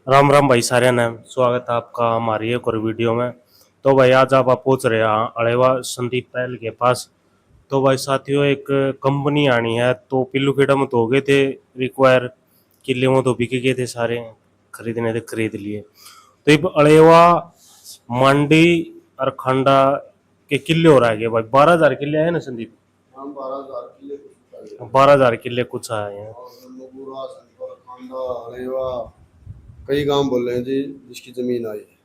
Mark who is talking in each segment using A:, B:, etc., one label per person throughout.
A: राम राम भाई सारे ने स्वागत है आपका हमारी एक और वीडियो में। तो भाई आज आप पहुंच रहे हैं अड़ेवा संदीप पहल के पास। तो भाई साथियों एक कंपनी आनी है तो पिल्लू खेड़ा में तो हो गए थे रिक्वायर, किले में तो बिक गए थे सारे, खरीदने थे खरीद लिए। तो अब अड़ेवा मंडी और खंडा के किले हो रहा है भाई 12,000 किले आए ना संदीप।
B: हम 12,000 किले कुछ चाहिए।
A: 12,000 किले कुछ आए हैं।
B: और नगुरा संकर खांडा हरेवा कई गांव बोल रहे हैं जी जिसकी जमीन आई है।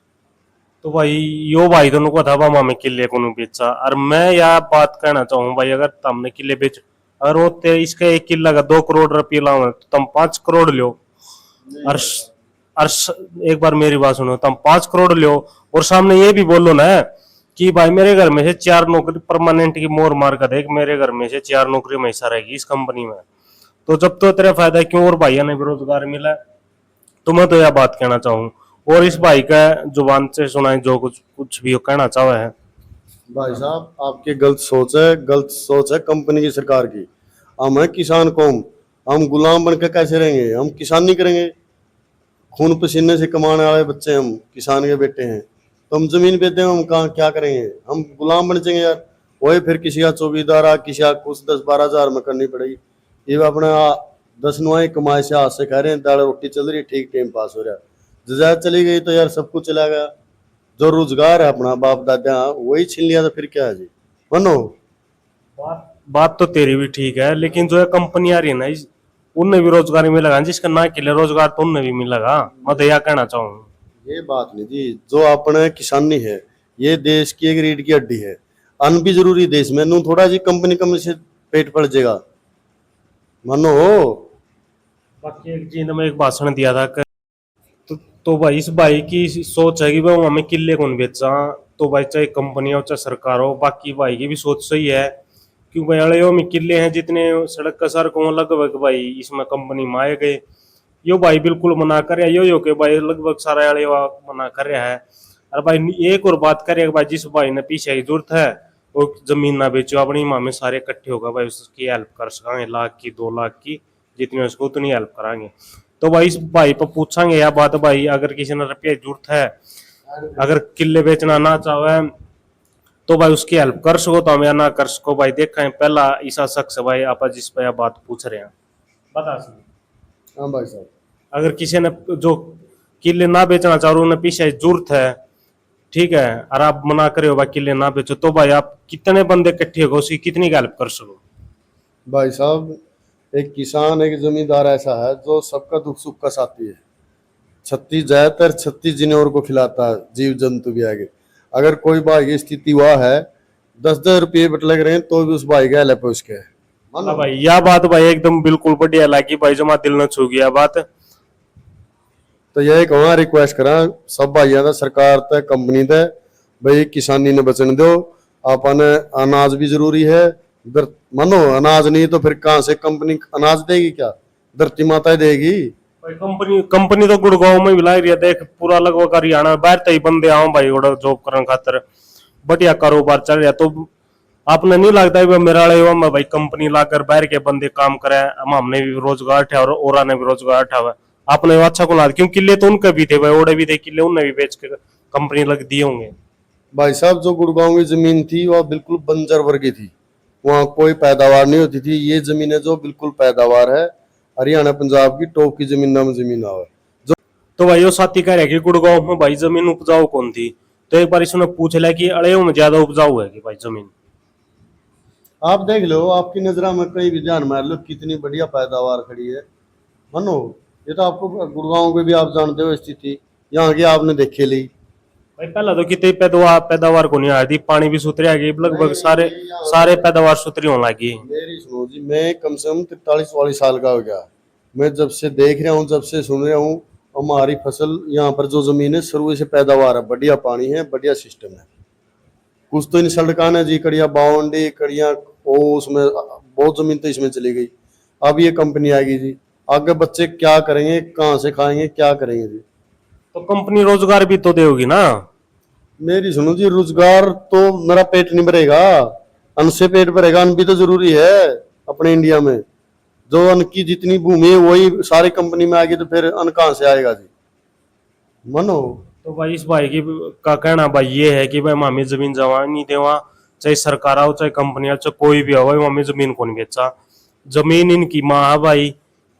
A: तो भाई यो भाई दोनों को था बा हमें किले को बेचा और मैं यह बात कहना चाहूँ भाई अगर तुमने किले बेच, अगर वो इसका एक किला का 2 करोड़ रुपये लाओ तो तुम 5 करोड़ लो।
B: नहीं
A: और
B: भाई साहब।
A: और एक बार मेरी बात सुनो, तुम 5 करोड़ लो और सामने ये भी बोलो ना कि भाई मेरे घर में से 4 नौकरी परमानेंट की मोर मार कर देख, मेरे घर में से 4 नौकरी में हिस्सा रहेगी इस कंपनी में। तो जब तो तेरा फायदा क्यों और भाइयों ने बेरोजगार मिला। तो मैं तो यह बात कहना चाहूँ और इस भाई का जुबान से सुनाए जो कुछ कुछ भी कहना चाहे है।
B: भाई साहब आपकी गलत सोच है कंपनी की सरकार की। हम है किसान कौम। हम गुलाम बन के कैसे रहेंगे? हम किसान नहीं करेंगे। खून पसीने से कमाने वाले बच्चे हम किसान के बेटे हैं। तो हम जमीन बेचते हैं, हम कहाँ क्या करेंगे? हम गुलाम बन जाएंगे यार। वही फिर किसी का चौकीदार किसी का कुछ 10-12 हजार में करनी पड़ेगी। ये अपने 10 नुआई कमाई से हाथ से खा रहे हैं, दाल रोटी चल रही है, ठीक टाइम पास हो रहा है। जजात चली गई तो यार सब कुछ चला गया। जो रोजगार है अपना बाप दादा वही छीन लिया तो फिर क्या है जी? मनो।
A: बात तो तेरी भी ठीक है लेकिन जो है कंपनी आ रही है ना उनने भी रोजगार मिलेगा, जिसका ना के लिए रोजगार तो उनने भी मिलेगा। मैं तो यह कहना चाहूँ।
B: ये बात नहीं जी, जो अपने किसानी है ये देश की एक रीढ़ की हड्डी है। अन्न भी जरूरी है देश में, नू थोड़ा जी कंपनी कम से पेट पड़ जाएगा। मानो हो।
A: बाकी एक जी ने मैं एक भाषण दिया था तो भाई इस भाई की सोच है कि भाई हमें किले कौन बेचा। तो भाई चाहे कंपनी हो चाहे सरकार हो, बाकी भाई की भी सोच सही है। क्यों भाई अड़े में किले हैं जितने सड़क का सर को लगभग भाई इसमें कंपनी में आए गए। यो भाई बिल्कुल मना कर रहा है, यो के भाई लगभग सारा अड़े मना कर रहा है। और भाई एक और बात करें भाई जिस भाई ने पीछे की जरूरत है वो जमीन ना बेचो अपनी माँ में सारे इकट्ठे होगा भाई उसकी हेल्प कर सकेंगे, 1 लाख की 2 लाख की जितनी उसको उतनी हेल्प कराएंगे। तो भाई इस भाई पर पूछांगे यह बात भाई अगर किसी ने रुपये की जरूरत है, अगर किले बेचना ना चाहे तो भाई उसकी हेल्प कर सको तो हम या ना कर सको भाई देखा पहला ऐसा शख्स है भाई आप जिस पे आप बात पूछ रहे हैं बता सको।
B: हाँ भाई साहब।
A: अगर किसी ने जो किले ना बेचना चाह रहे उन्हें पीछे जरूरत है, ठीक है, और आप मना करे हो भाई किले ना बेचो तो भाई आप कितने बंदे इकट्ठे हो उसकी कितनी हेल्प कर सको।
B: भाई साहब एक किसान एक जमींदार ऐसा है जो सबका दुख सुख का साथी है। 36 ज्यादातर 36 जिन्हों को खिलाता है, जीव जंतु भी आगे। अगर कोई भाई की स्थिति हुआ है 10-10 रुपये बट लग रहे हैं तो भी उस भाई का हेल्प है उसके।
A: हाँ
B: मानो।
A: भाई यह बात भाई एकदम बिल्कुल बढ़िया लगी भाई, जमा दिल न छू गया बात।
B: तो यही कहूँगा रिक्वेस्ट करा सब भाइयों का सरकार तक कंपनी तक भाई किसानी ने बचन दो। आपने अनाज भी जरूरी है। मानो अनाज नहीं तो फिर कहाँ से कंपनी अनाज देगी? क्या धरती माता ही देगी?
A: भाई कंपनी कंपनी तो गुड़गांव में भी ला रही है, देख पूरा लगभग हरियाणा बाहर तक बंदे आओ भाई उड़ा जॉब करने खातर बढ़िया कारोबार चल रहा। तो आपने नहीं लगता है मेरा में भाई कंपनी लाकर बाहर के बंदे काम करे, हम हमने भी रोजगार उठाया और औरा ने भी रोजगार उठाया। आपने अच्छा को ला क्यों किले तो उनके भी थे भाई, ओड़े भी थे किले उनने भी बेच के कंपनी लग दिए होंगे।
B: भाई साहब जो गुड़गांव की जमीन थी वह बिल्कुल बंजर वर्ग की थी। वहाँ कोई पैदावार नहीं होती थी। ये जमीन है जो बिल्कुल पैदावार है। हरियाणा पंजाब की टॉप की जमीन में जमीन आवे।
A: तो भाई वो साथी कह रहे कि गुड़गांव में भाई जमीन उपजाऊ कौन थी। तो एक बार इसने पूछ लिया कि अड़े में ज्यादा उपजाऊ है कि भाई जमीन।
B: आप देख लो आपकी नजर में कहीं भी ध्यान मार लो कितनी बढ़िया पैदावार खड़ी है। मनो ये तो आपको गुड़गांव के भी आप जानते हो स्थिति, यहाँ की आपने देखे ली।
A: भाई पहला तो कितनी पैदावार पैदावार को नहीं आ रही, पानी भी सुथरी आ गई, लगभग
B: नहीं
A: सारे
B: मेरी यहाँ
A: सारे पैदावार सुथरी होने लगी।
B: मेरी सुनो जी, मैं कम से कम 43-44 साल का हो गया। मैं जब से देख रहा हूँ जब से सुन रहा हूँ हमारी फसल यहाँ पर जो जमीन है शुरू से पैदावार है, बढ़िया पानी है, बढ़िया सिस्टम है। कुछ तो इन सड़कान है जी, कड़िया बाउंडी कड़िया ओ उसमें बहुत जमीन तो इसमें चली गई। अब ये कंपनी आएगी जी, आगे बच्चे क्या करेंगे, कहाँ से खाएंगे, क्या करेंगे जी?
A: तो कंपनी रोजगार भी तो देगी ना।
B: मेरी सुनो जी, रोजगार तो मेरा पेट नहीं भरेगा। अन्न से पेट भरेगा, अन्न भी तो जरूरी है अपने इंडिया में। जो अन्न की जितनी भूमि है वही सारी कंपनी में आएगी तो फिर अन्न कहाँ से आएगा जी? मनो
A: तो भाई इस भाई की का कहना भाई ये है कि भाई मामी जमीन जमा नहीं देवा, चाहे सरकार हो चाहे कंपनी हो चाहे कोई भी हो, भाई मामी जमीन कौन बेचा, जमीन इनकी माँ है भाई।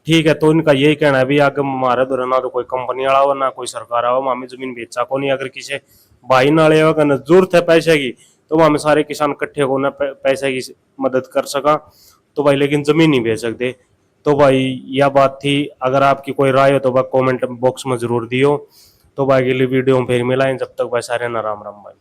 A: ठीक है, तो इनका यही कहना है भी आगे हमारे दौर ना तो कोई कंपनी वाला हो ना कोई सरकार हो, मामी जमीन बेचा को नहीं। अगर किसी भाई नाले अगर जरूरत है पैसे की तो वहां में सारे किसान इकट्ठे को ना पैसे की मदद कर सका, तो भाई लेकिन जमीन नहीं बेच सकते। तो भाई यह बात थी, अगर आपकी कोई राय हो तो भाई कमेंट बॉक्स में जरूर दियो। तो भाई अगली वीडियो में फिर मिलाएं, जब तक भाई सारे ना राम राम भाई।